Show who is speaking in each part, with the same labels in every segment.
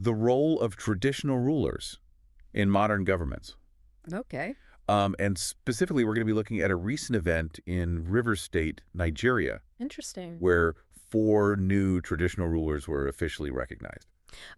Speaker 1: the role of traditional rulers in modern governments.
Speaker 2: Okay.
Speaker 1: And specifically, we're going to be looking at a recent event in Rivers State, Nigeria.
Speaker 2: Interesting.
Speaker 1: Where 4 new traditional rulers were officially recognized.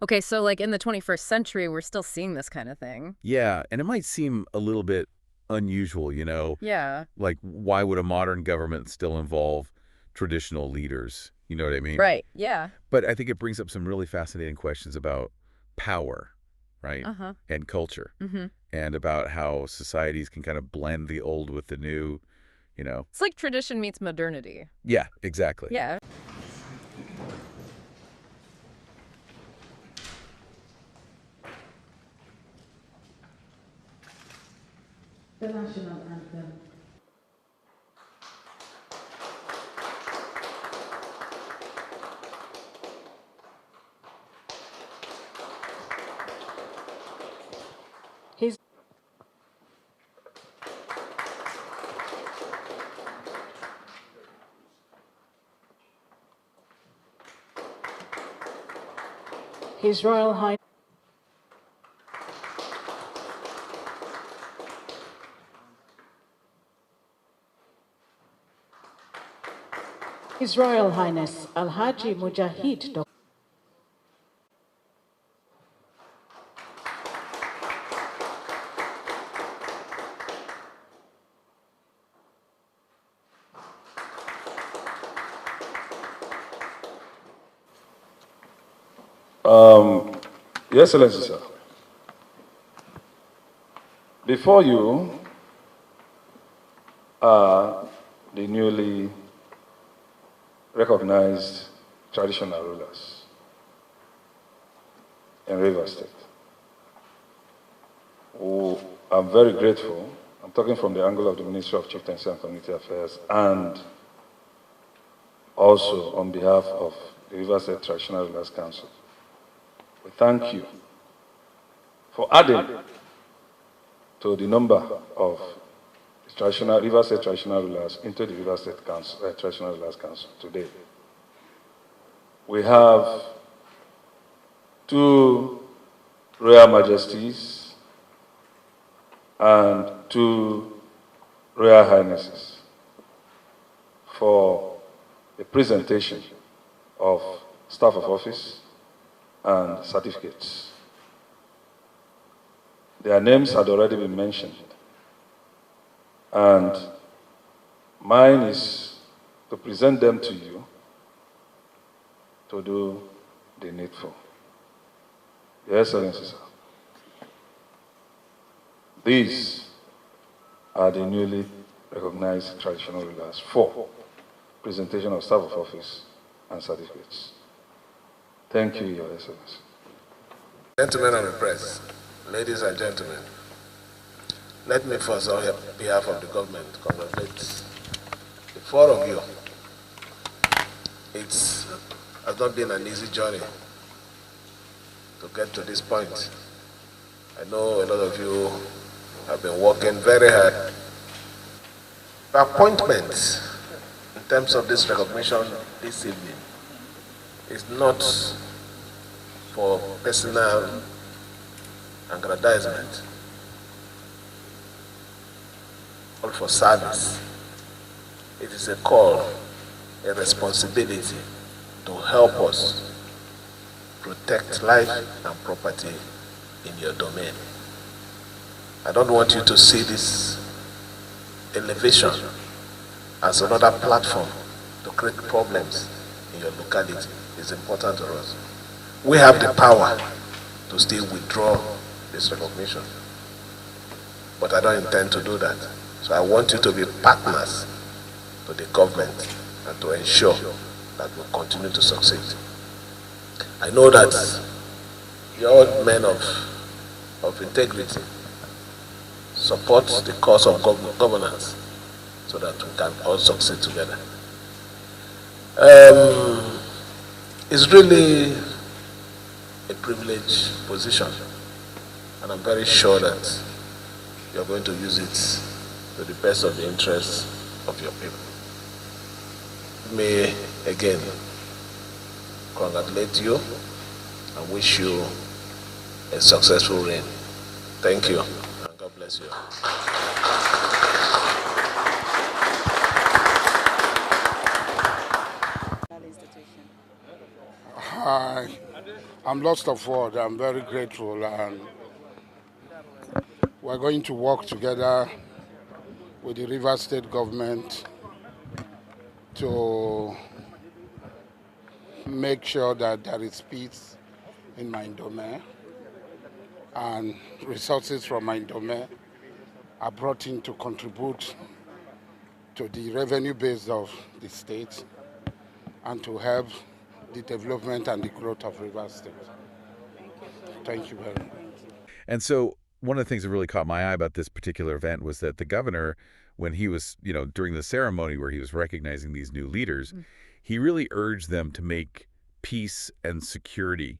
Speaker 2: Okay, so like in the 21st century, we're still seeing this kind of thing.
Speaker 1: Yeah, and it might seem a little bit unusual, you know?
Speaker 2: Yeah.
Speaker 1: Like, why would a modern government still involve traditional leaders? You know what I mean?
Speaker 2: Right, yeah.
Speaker 1: But I think it brings up some really fascinating questions about power, right?
Speaker 2: Uh-huh.
Speaker 1: And culture.
Speaker 2: Mm-hmm.
Speaker 1: And about how societies can kind of blend the old with the new, you know?
Speaker 2: It's like tradition meets modernity.
Speaker 1: Yeah, exactly.
Speaker 2: Yeah.
Speaker 3: The national anthem. His Royal Highness. His Royal Highness Alhaji Mujahid Dr.
Speaker 4: Your Excellency, sir. Before you are the newly recognized traditional rulers in Rivers State. Who I'm very grateful. I'm talking from the angle of the Ministry of Chieftaincy and Community Affairs and also on behalf of the Rivers State Traditional Rulers Council. We thank you for adding to the number of traditional Rivers State traditional rulers into the Rivers State Council, Traditional Rulers Council today. We have 2 Royal Majesties and 2 Royal Highnesses for a presentation of staff of office and certificates. Their names had already been mentioned. And mine is to present them to you to do the needful. Your Excellency, sir. These are the newly recognized traditional rulers for presentation of staff of office and certificates. Thank you, Your Excellency.
Speaker 5: Gentlemen of the press, ladies and gentlemen, let me first, on behalf of the government, congratulate the 4 of you. It has not been an easy journey to get to this point. I know a lot of you have been working very hard. The appointment in terms of this recognition this evening is not for personal aggrandizement, or for service. It is a call, a responsibility to help us protect life and property in your domain. I don't want you to see this elevation as another platform to create problems in your locality. It's important to us. We have the power to still withdraw this recognition, but I don't intend to do that. So I want you to be partners to the government and to ensure that we continue to succeed. I know that you're all men of integrity. Support the cause of governance so that we can all succeed together. It's really a privileged position, and I'm very sure that you're going to use it to the best of the interests of your people. Let me again congratulate you and wish you a successful reign. Thank you, and God bless you.
Speaker 6: Hi, I'm lost of word. I'm very grateful, and we're going to work together with the Rivers State government to make sure that there is peace in my domain, and resources from my domain are brought in to contribute to the revenue base of the state and to help the development and the growth of Rivers State. Thank you very much.
Speaker 1: And so one of the things that really caught my eye about this particular event was that the governor, when he was, during the ceremony where he was recognizing these new leaders, he really urged them to make peace and security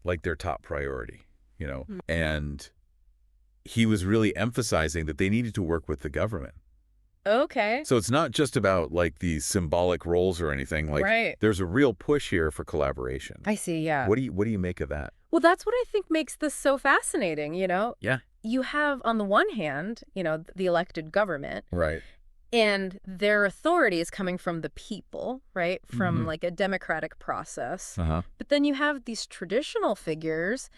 Speaker 1: like their top priority, and he was really emphasizing that they needed to work with the government.
Speaker 2: Okay.
Speaker 1: So it's not just about like these symbolic roles or anything. Like,
Speaker 2: Right.
Speaker 1: There's a real push here for collaboration.
Speaker 2: I see, yeah.
Speaker 1: What do you make of that?
Speaker 2: Well, that's what I think makes this so fascinating,
Speaker 1: Yeah.
Speaker 2: You have, on the one hand, the elected government,
Speaker 1: Right.
Speaker 2: and their authority is coming from the people, right? From like a democratic process. But then you have these traditional figures,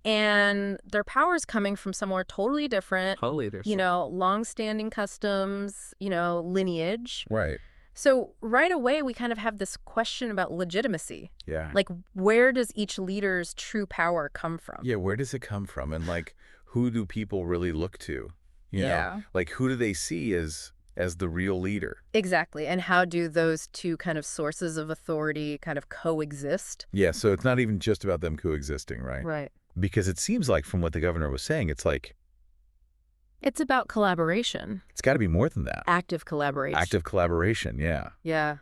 Speaker 2: and their power is coming from somewhere totally different.
Speaker 7: Totally different.
Speaker 2: Long-standing customs, lineage.
Speaker 1: Right.
Speaker 2: So right away, we kind of have this question about legitimacy.
Speaker 1: Yeah.
Speaker 2: Like, where does each leader's true power come from?
Speaker 1: Yeah, where does it come from? And like, who do people really look to? You know?
Speaker 2: Yeah.
Speaker 1: Like, who do they see as the real leader?
Speaker 2: Exactly. And how do those two kind of sources of authority kind of coexist?
Speaker 1: Yeah, so it's not even just about them coexisting, right?
Speaker 2: Right.
Speaker 1: Because it seems like from what the governor was saying, it's like,
Speaker 2: It's about collaboration.
Speaker 1: it's got to be more than that.
Speaker 2: Active collaboration.
Speaker 1: Active collaboration, yeah.
Speaker 2: Yeah.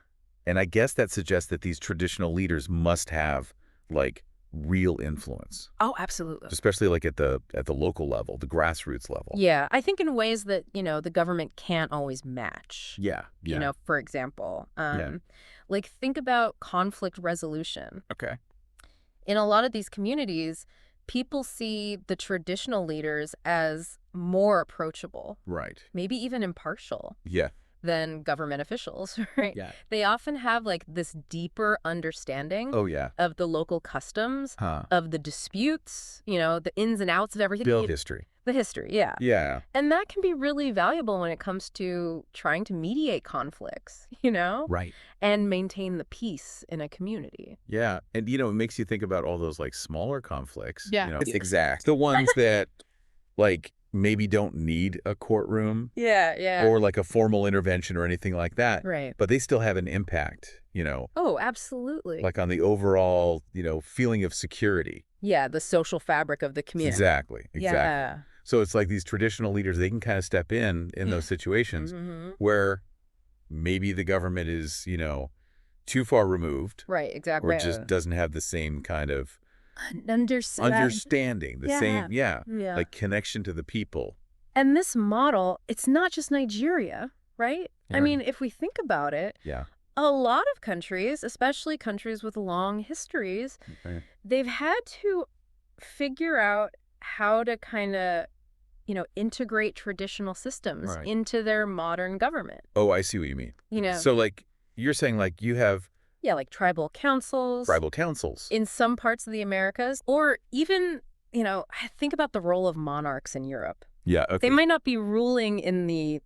Speaker 1: And I guess that suggests that these traditional leaders must have like real influence,
Speaker 2: Oh, absolutely.
Speaker 1: especially like at the local level, the grassroots level.
Speaker 2: Yeah. I think in ways that, the government can't always match.
Speaker 1: Yeah. Yeah.
Speaker 2: For example,
Speaker 1: Yeah.
Speaker 2: like think about conflict resolution.
Speaker 1: Okay.
Speaker 2: In a lot of these communities, people see the traditional leaders as more approachable,
Speaker 1: Right.
Speaker 2: maybe even impartial
Speaker 1: Yeah.
Speaker 2: than government officials, right?
Speaker 1: Yeah.
Speaker 2: They often have like this deeper understanding
Speaker 1: Oh, yeah.
Speaker 2: of the local customs,
Speaker 1: Huh.
Speaker 2: of the disputes, the ins and outs of everything.
Speaker 1: Build history.
Speaker 2: The history, yeah.
Speaker 1: Yeah.
Speaker 2: And that can be really valuable when it comes to trying to mediate conflicts,
Speaker 1: Right.
Speaker 2: and maintain the peace in a community.
Speaker 1: Yeah. And, it makes you think about all those like smaller conflicts.
Speaker 2: Yeah.
Speaker 1: Exact. The ones that like maybe don't need a courtroom
Speaker 2: Yeah, yeah.
Speaker 1: or like a formal intervention or anything like that.
Speaker 2: Right.
Speaker 1: But they still have an impact,
Speaker 2: Oh, absolutely.
Speaker 1: like on the overall, feeling of security.
Speaker 2: Yeah, the social fabric of the community.
Speaker 1: Exactly. Exactly.
Speaker 2: Yeah.
Speaker 1: So it's like these traditional leaders, they can kind of step in those situations where maybe the government is, too far removed
Speaker 2: Right, exactly.
Speaker 1: or just doesn't have the same kind of
Speaker 2: Understanding.
Speaker 1: understanding, the same,
Speaker 2: Yeah.
Speaker 1: like connection to the people.
Speaker 2: And this model, it's not just Nigeria, right? I
Speaker 1: Right.
Speaker 2: mean, if we think about it,
Speaker 1: Yeah.
Speaker 2: a lot of countries, especially countries with long histories,
Speaker 1: Okay.
Speaker 2: they've had to figure out how to kind of, integrate traditional systems
Speaker 1: Right.
Speaker 2: into their modern government.
Speaker 1: Oh, I see what you mean. So like you're saying like you have
Speaker 2: Yeah, like tribal councils.
Speaker 1: tribal councils.
Speaker 2: In some parts of the Americas, or even, think about the role of monarchs in Europe.
Speaker 1: Yeah. Okay.
Speaker 2: They might not be ruling in the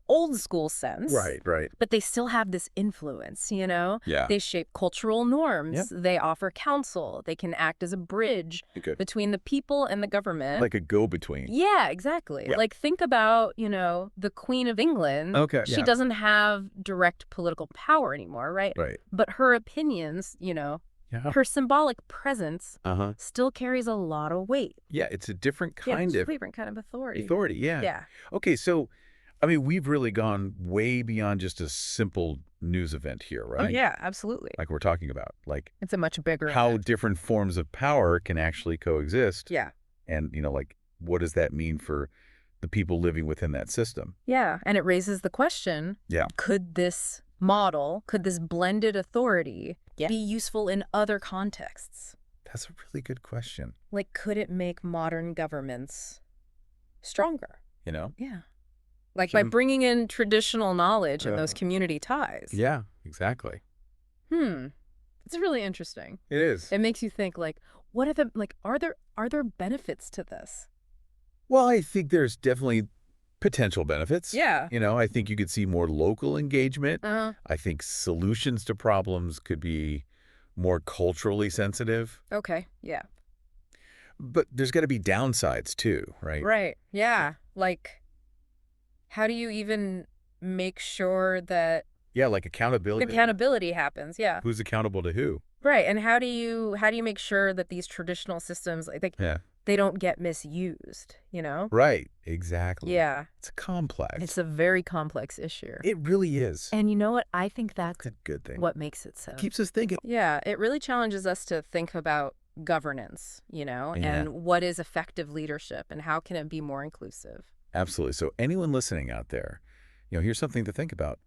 Speaker 2: old school sense.
Speaker 1: Right. Right.
Speaker 2: But they still have this influence,
Speaker 1: Yeah.
Speaker 2: They shape cultural norms.
Speaker 1: Yep.
Speaker 2: They offer counsel. They can act as a bridge
Speaker 1: Okay.
Speaker 2: between the people and the government.
Speaker 1: Like a go-between.
Speaker 2: Yeah, exactly.
Speaker 1: Yeah.
Speaker 2: Like, think about, the Queen of England.
Speaker 1: Okay.
Speaker 2: She
Speaker 1: Yeah.
Speaker 2: doesn't have direct political power anymore, right?
Speaker 1: Right.
Speaker 2: But her opinions,
Speaker 1: Yeah.
Speaker 2: her symbolic presence
Speaker 1: Uh-huh.
Speaker 2: still carries a lot of weight.
Speaker 1: Yeah. It's a different
Speaker 2: Yeah,
Speaker 1: kind
Speaker 2: it's a
Speaker 1: of
Speaker 2: different kind of authority.
Speaker 1: authority. Yeah.
Speaker 2: Yeah.
Speaker 1: Okay. So, I mean, we've really gone way beyond just a simple news event here, right?
Speaker 2: Oh, yeah, absolutely.
Speaker 1: Like we're talking about, like
Speaker 2: It's a much bigger
Speaker 1: how
Speaker 2: event.
Speaker 1: different forms of power can actually coexist.
Speaker 2: Yeah.
Speaker 1: And, like what does that mean for the people living within that system?
Speaker 2: Yeah. And it raises the question,
Speaker 1: Yeah.
Speaker 2: could this model, could this blended authority be useful in other contexts?
Speaker 1: That's a really good question.
Speaker 2: Like, could it make modern governments stronger?
Speaker 1: You know?
Speaker 2: Yeah. Like by bringing in traditional knowledge and those community ties.
Speaker 1: Yeah, exactly.
Speaker 2: It's really interesting.
Speaker 1: It is.
Speaker 2: It makes you think, like, what are the, like, are there benefits to this?
Speaker 1: Well, I think there's definitely potential benefits.
Speaker 2: Yeah.
Speaker 1: You know, I think you could see more local engagement.
Speaker 2: Uh-huh.
Speaker 1: I think solutions to problems could be more culturally sensitive.
Speaker 2: Okay. Yeah.
Speaker 1: But there's got to be downsides too, right?
Speaker 2: Right. Yeah. Like, how do you even make sure that
Speaker 1: Yeah, like accountability.
Speaker 2: happens? Yeah.
Speaker 1: Who's accountable to who?
Speaker 2: Right. And how do you make sure that these traditional systems, like they don't get misused, you know?
Speaker 1: Right. Exactly.
Speaker 2: Yeah.
Speaker 1: It's complex.
Speaker 2: It's a very complex issue.
Speaker 1: It really is.
Speaker 2: And you know what? I think that's
Speaker 1: a good thing.
Speaker 2: what makes it so.
Speaker 1: Keeps us thinking.
Speaker 2: Yeah. It really challenges us to think about governance, you know, and what is effective leadership and how can it be more inclusive?
Speaker 1: Absolutely. So anyone listening out there, you know, here's something to think about.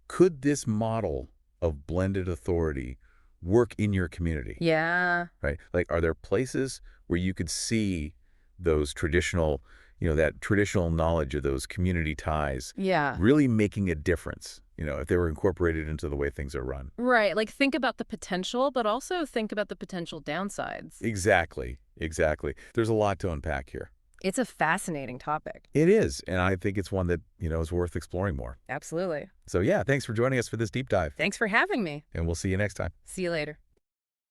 Speaker 1: Could this model of blended authority work in your community?
Speaker 2: Yeah.
Speaker 1: Right? Like, are there places where you could see those traditional, you know, that traditional knowledge of those community ties really making a difference, you know, if they were incorporated into the way things are run?
Speaker 2: Right. Like, think about the potential, but also think about the potential downsides.
Speaker 1: Exactly. Exactly. There's a lot to unpack here.
Speaker 2: It's a fascinating topic.
Speaker 1: It is. And I think it's one that, you know, is worth exploring more.
Speaker 2: Absolutely.
Speaker 1: So, yeah, thanks for joining us for this deep dive.
Speaker 2: Thanks for having me.
Speaker 1: And we'll see you next time.
Speaker 2: See you later.